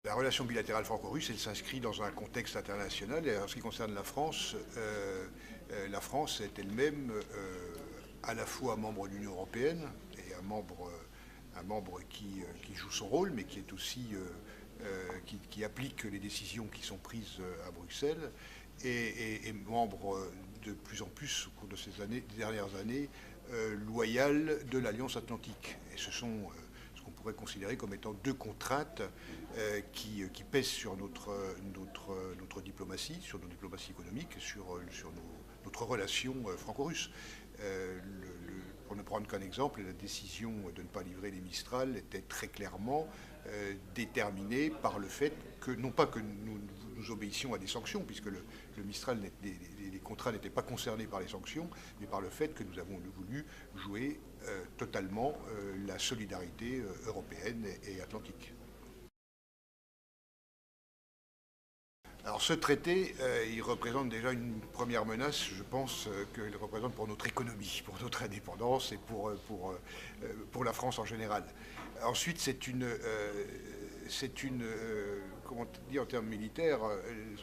La relation bilatérale franco-russe, elle s'inscrit dans un contexte international. Et en ce qui concerne la France est elle-même à la fois membre de l'Union européenne et un membre qui joue son rôle, mais qui est aussi qui applique les décisions qui sont prises à Bruxelles, et membre de plus en plus au cours de des dernières années loyal de l'Alliance Atlantique. Et ce sont ce qu'on pourrait considérer comme étant deux contraintes qui pèsent sur notre diplomatie, sur nos diplomaties économiques, sur notre relation franco-russe. Pour ne prendre qu'un exemple, la décision de ne pas livrer les Mistral était très clairement déterminée par le fait que, non pas que nous obéissions à des sanctions, puisque le Mistral, les contrats n'étaient pas concernés par les sanctions, mais par le fait que nous avons voulu jouer totalement la solidarité européenne et atlantique. Alors ce traité, il représente déjà une première menace, je pense, qu'il représente pour notre économie, pour notre indépendance et pour la France en général. Ensuite, comment dire en termes militaires,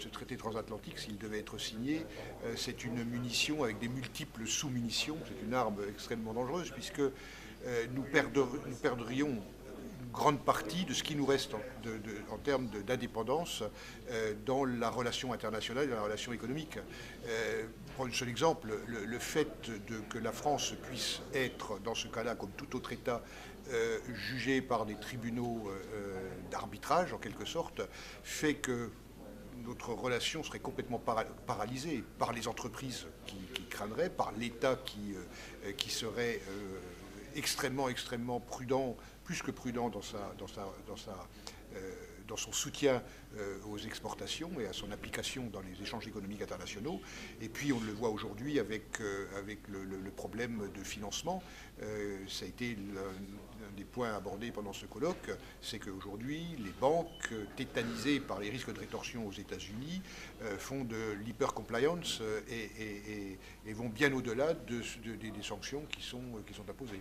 ce traité transatlantique, s'il devait être signé, c'est une munition avec des multiples sous-munitions. C'est une arme extrêmement dangereuse puisque nous perdrions une grande partie de ce qui nous reste en termes d'indépendance dans la relation internationale et dans la relation économique. Pour un seul exemple, le fait que la France puisse être, dans ce cas-là, comme tout autre État, jugé par des tribunaux d'arbitrage, en quelque sorte, fait que notre relation serait complètement paralysée par les entreprises qui craindraient, par l'État qui serait extrêmement prudent, plus que prudent dans son soutien aux exportations et à son application dans les échanges économiques internationaux. Et puis on le voit aujourd'hui avec le problème de financement. Ça a été l'un des points abordés pendant ce colloque, c'est qu'aujourd'hui les banques, tétanisées par les risques de rétorsion aux États-Unis, font de l'hyper-compliance et vont bien au-delà des sanctions qui sont imposées.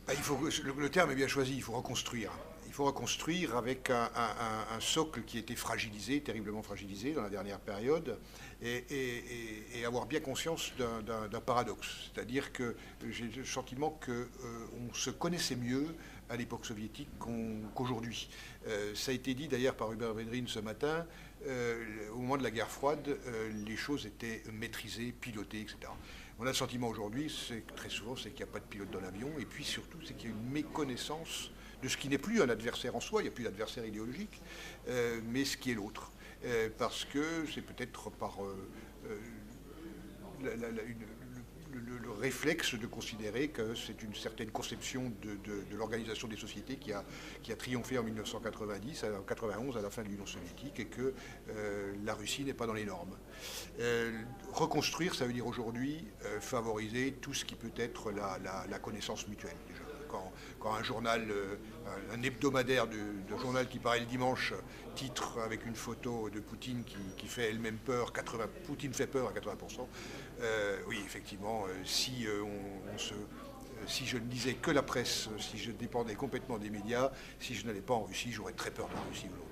Le terme est bien choisi, il faut reconstruire. Il faut reconstruire avec un socle qui a été fragilisé, terriblement fragilisé dans la dernière période, et avoir bien conscience d'un paradoxe. C'est-à-dire que j'ai le sentiment qu'on se connaissait mieux à l'époque soviétique qu'aujourd'hui. Ça a été dit d'ailleurs par Hubert Védrine ce matin, au moment de la guerre froide, les choses étaient maîtrisées, pilotées, etc. On a le sentiment aujourd'hui, très souvent, c'est qu'il n'y a pas de pilote dans l'avion, et puis surtout, c'est qu'il y a une méconnaissance de ce qui n'est plus un adversaire en soi, il n'y a plus d'adversaire idéologique, mais ce qui est l'autre. Parce que c'est peut-être par le réflexe de considérer que c'est une certaine conception de l'organisation des sociétés qui a triomphé en 1990, en 1991, à la fin de l'Union soviétique, et que la Russie n'est pas dans les normes. Reconstruire, ça veut dire aujourd'hui favoriser tout ce qui peut être la connaissance mutuelle. Déjà. Quand un journal, un hebdomadaire de journal qui paraît le dimanche, titre avec une photo de Poutine qui fait elle-même peur, Poutine fait peur à 80%, oui, effectivement, si je ne lisais que la presse, si je dépendais complètement des médias, si je n'allais pas en Russie, j'aurais très peur de la Russie aujourd'hui.